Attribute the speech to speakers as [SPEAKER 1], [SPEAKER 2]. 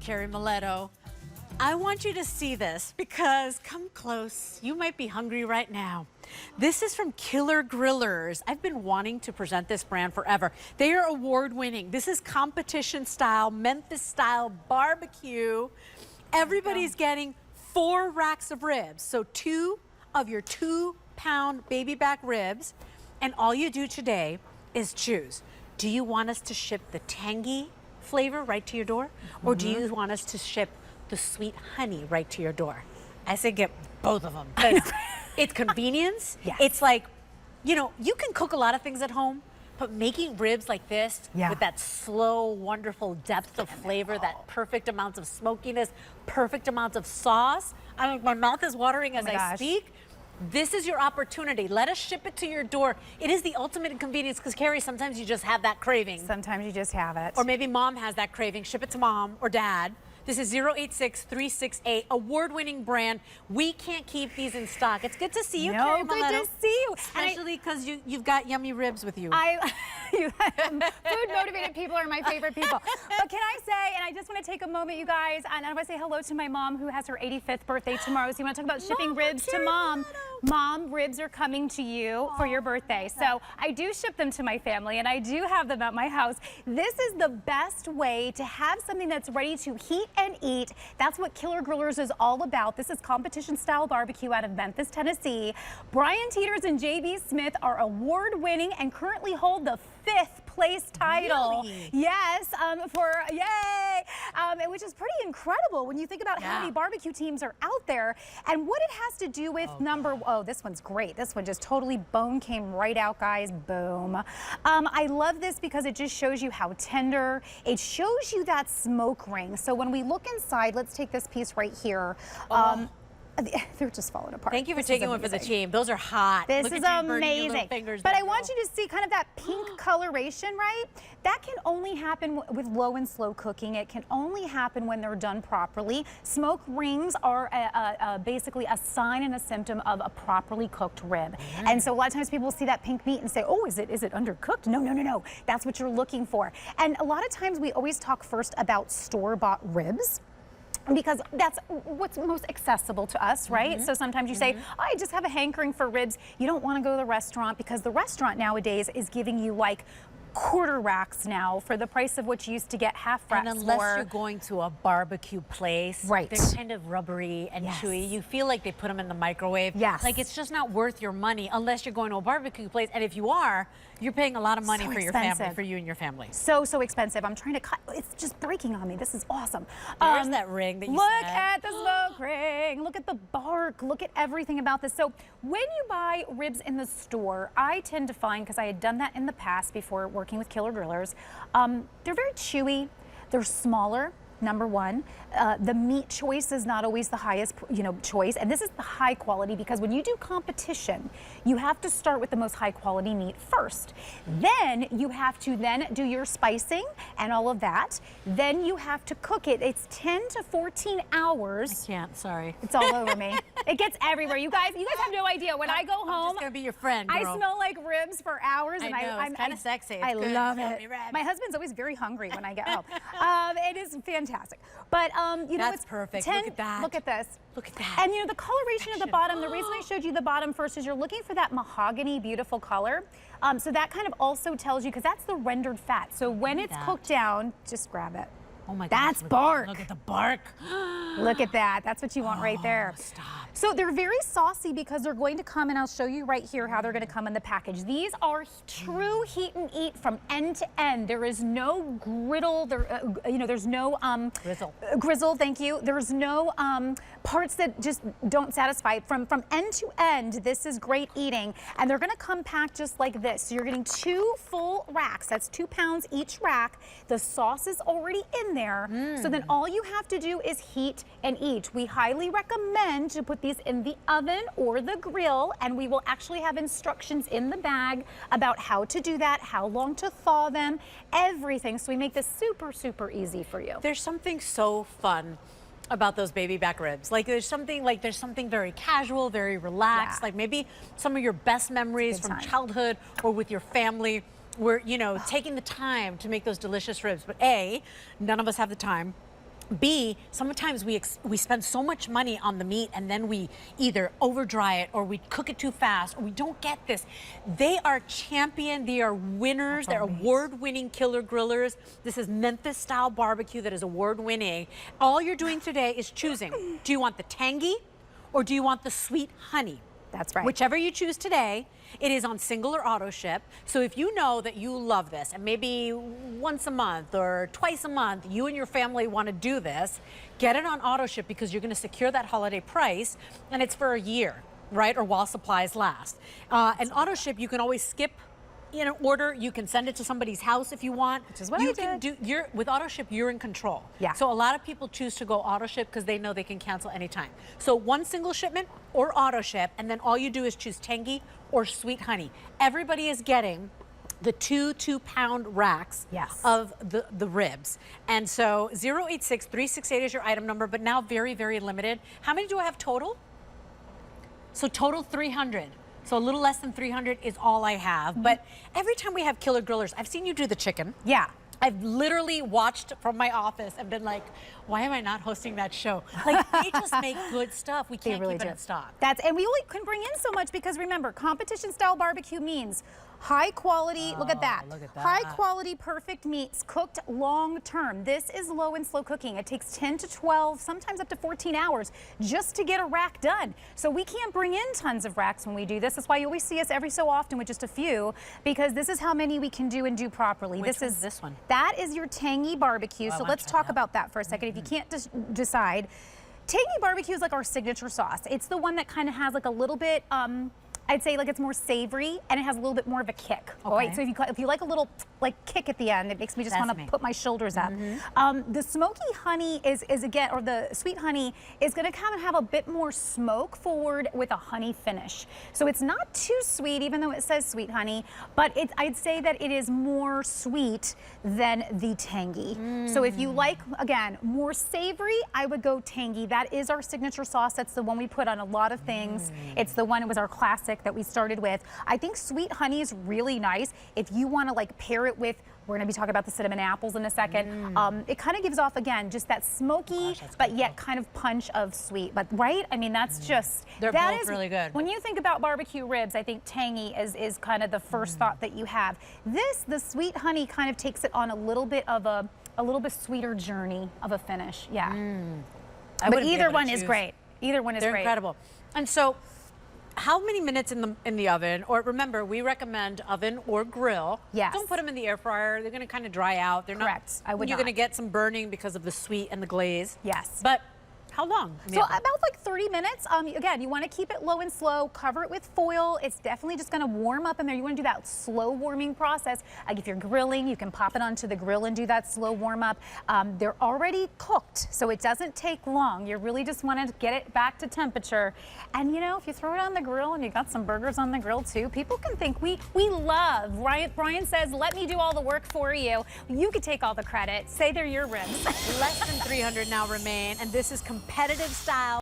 [SPEAKER 1] Carrie Mileto. I want you to see this because come close. You might be hungry right now. This is from Killer Grillers. I've been wanting to present this brand forever. They are award-winning. This is competition style, Memphis style barbecue. Everybody's getting 4 racks of ribs. So 2 of your 2-pound baby back ribs. And all you do today is choose. Do you want us to ship the tangy flavor right to your door? Or do you want us to ship the sweet honey right to your door? I say get both of them. It's convenience.
[SPEAKER 2] Yes.
[SPEAKER 1] It's like, you know, you can cook a lot of things at home, but making ribs like this with that slow, wonderful depth of flavor, that perfect amounts of smokiness, perfect amounts of sauce. I mean, my mouth is watering as I speak. This is your opportunity. Let us ship it to your door. It is the ultimate inconvenience because, Carrie, sometimes you just have that craving.
[SPEAKER 2] Sometimes you just have it.
[SPEAKER 1] Or maybe mom has that craving. Ship it to mom or dad. This is 086368, award-winning brand. We can't keep these in stock. It's good to see you, Carrie Mileto.
[SPEAKER 2] Good to see you.
[SPEAKER 1] Especially because you've got yummy ribs with you.
[SPEAKER 2] Food-motivated people are my favorite people. But can I say, and I just want to take a moment, you guys, and I want to say hello to my mom who has her 85th birthday tomorrow. So you want to talk about shipping ribs to mom. Mom, ribs are coming to you for your birthday. So I do ship them to my family, and I do have them at my house. This is the best way to have something that's ready to heat and eat. That's what Killer Grillers is all about. This is competition-style barbecue out of Memphis, Tennessee. Brian Teeters and JB Smith are award-winning and currently hold the 5th place title.
[SPEAKER 1] Really?
[SPEAKER 2] Yes, which is pretty incredible when you think about how many barbecue teams are out there and what it has to do with this one's great. This one just totally bone came right out, guys. Boom. I love this because it just shows you how tender. It shows you that smoke ring. So when we look inside, let's take this piece right here. They're just falling apart.
[SPEAKER 1] Thank you for taking one for the team. Those are hot.
[SPEAKER 2] This is amazing. But I want you to see kind of that pink coloration, right? That can only happen with low and slow cooking. It can only happen when they're done properly. Smoke rings are basically a sign and a symptom of a properly cooked rib. And so a lot of times people see that pink meat and say, oh, is it undercooked? No, no, no, no. That's what you're looking for. And a lot of times we always talk first about store-bought ribs, because that's what's most accessible to us, right? So sometimes you say, I just have a hankering for ribs. You don't want to go to the restaurant because the restaurant nowadays is giving you like quarter racks now for the price of what you used to get half racks for.
[SPEAKER 1] And unless you're going to a barbecue place, they're kind of rubbery and chewy. You feel like they put them in the microwave. Like it's just not worth your money unless you're going to a barbecue place. And if you are, you're paying a lot of money for your family, for you and your family.
[SPEAKER 2] So expensive. I'm trying to cut. It's just breaking on me. This is awesome.
[SPEAKER 1] There's that ring that you
[SPEAKER 2] Look at the smoke ring. Look at the bark. Look at everything about this. So when you buy ribs in the store, I tend to find, because I had done that in the past before working with Killer Grillers, they're very chewy. They're smaller. Number one, the meat choice is not always the highest, choice. And this is the high quality because when you do competition, you have to start with the most high quality meat first. Then you have to then do your spicing and all of that. Then you have to cook it. It's 10 to 14 hours.
[SPEAKER 1] I can't, sorry.
[SPEAKER 2] It's all over me. It gets everywhere. You guys have no idea. When I go home,
[SPEAKER 1] I'm just gonna be your friend, girl.
[SPEAKER 2] I smell like ribs for hours. And
[SPEAKER 1] it's kind of sexy. It's
[SPEAKER 2] I
[SPEAKER 1] good.
[SPEAKER 2] love it. My husband's always very hungry when I get home. It is fantastic. But
[SPEAKER 1] that's perfect. Look at that.
[SPEAKER 2] Look at this.
[SPEAKER 1] Look at that.
[SPEAKER 2] And the coloration of the bottom, the reason I showed you the bottom first is you're looking for that mahogany, beautiful color. So that kind of also tells you, because that's the rendered fat. So when it's cooked down, just grab it.
[SPEAKER 1] Oh my gosh.
[SPEAKER 2] That's bark.
[SPEAKER 1] Look at the bark.
[SPEAKER 2] Look at that. That's what you want right there.
[SPEAKER 1] Stop.
[SPEAKER 2] So they're very saucy because they're going to come, and I'll show you right here how they're going to come in the package. These are true heat and eat from end to end. There is no griddle. There's no grizzle. Thank you. There's no parts that just don't satisfy. From end to end, this is great eating, and they're going to come packed just like this. So you're getting 2 full racks. That's 2 pounds each rack. The sauce is already in there. So then all you have to do is heat and eat. We highly recommend to put these in the oven or the grill, and we will actually have instructions in the bag about how to do that, how long to thaw them, everything. So we make this super, super easy for you.
[SPEAKER 1] There's something so fun about those baby back ribs. Like there's something very casual, very relaxed, like maybe some of your best memories from childhood or with your family. We're, taking the time to make those delicious ribs. But A, none of us have the time. B, sometimes we spend so much money on the meat and then we either over dry it or we cook it too fast or we don't get this. They are champion, they are winners, they're award-winning killer grillers. This is Memphis style barbecue that is award-winning. All you're doing today is choosing, do you want the tangy or do you want the sweet honey?
[SPEAKER 2] That's right.
[SPEAKER 1] Whichever you choose today, it is on single or auto ship. So if you know that you love this and maybe once a month or twice a month, you and your family want to do this, get it on auto ship because you're going to secure that holiday price and it's for a year, right? Or while supplies last. And auto ship, you can always skip order. You can send it to somebody's house if you want.
[SPEAKER 2] Which is what
[SPEAKER 1] you
[SPEAKER 2] I
[SPEAKER 1] can
[SPEAKER 2] did.
[SPEAKER 1] with auto ship, you're in control.
[SPEAKER 2] Yeah.
[SPEAKER 1] So a lot of people choose to go auto ship because they know they can cancel anytime. So one single shipment or auto ship, and then all you do is choose tangy or sweet honey. Everybody is getting the 2 2-pound racks of the ribs. And so 086-368 is your item number, but now very, very limited. How many do I have total? So total 300. So a little less than 300 is all I have. But every time we have killer grillers, I've seen you do the chicken.
[SPEAKER 2] Yeah.
[SPEAKER 1] I've literally watched from my office and been like, why am I not hosting that show? Like, they just make good stuff. We can't keep it in stock.
[SPEAKER 2] And we only can bring in so much because remember, competition style barbecue means high quality, look at that. High quality, perfect meats cooked long term. This is low and slow cooking. It takes 10 to 12, sometimes up to 14 hours just to get a rack done. So we can't bring in tons of racks when we do this. That's why you always see us every so often with just a few, because this is how many we can do and do properly.
[SPEAKER 1] Which one's this one?
[SPEAKER 2] That is your tangy barbecue. So let's talk about that for a second. If you can't decide, tangy barbecue is like our signature sauce. It's the one that kind of has like a little bit, I'd say like it's more savory and it has a little bit more of a kick. Okay. Right? So if you like a little like kick at the end, it makes me just want to put my shoulders up. The smoky honey is again, or the sweet honey is going to kind of have a bit more smoke forward with a honey finish. So it's not too sweet, even though it says sweet honey, but I'd say that it is more sweet than the tangy. So if you like, again, more savory, I would go tangy. That is our signature sauce. That's the one we put on a lot of things. It's the one, it was our classic that we started with. I think sweet honey is really nice if you want to like pair it with, we're going to be talking about the cinnamon apples in a second. It kind of gives off, again, just that smoky, but yet kind of punch of sweet. But right? I mean, that's just,
[SPEAKER 1] they're both really good.
[SPEAKER 2] When you think about barbecue ribs, I think tangy is kind of the first thought that you have. The sweet honey kind of takes it on a little bit of a little bit sweeter journey of a finish. Yeah. But either one is great. Either one is great.
[SPEAKER 1] They're incredible. And so, how many minutes in the oven? Or remember, we recommend oven or grill.
[SPEAKER 2] Yes.
[SPEAKER 1] Don't put them in the air fryer. They're going to kind of dry out. They're
[SPEAKER 2] Correct.
[SPEAKER 1] Not. You're going to get some burning because of the sweet and the glaze.
[SPEAKER 2] Yes.
[SPEAKER 1] But how long?
[SPEAKER 2] So about like 30 minutes. Again, you want to keep it low and slow, cover it with foil. It's definitely just going to warm up in there. You want to do that slow warming process. Like if you're grilling, you can pop it onto the grill and do that slow warm up. They're already cooked, so it doesn't take long. You really just want to get it back to temperature. And you know, if you throw it on the grill and you got some burgers on the grill too, people can think we love. Brian says, let me do all the work for you. You could take all the credit. Say they're your ribs.
[SPEAKER 1] Less than 300 now remain, and this is competitive style.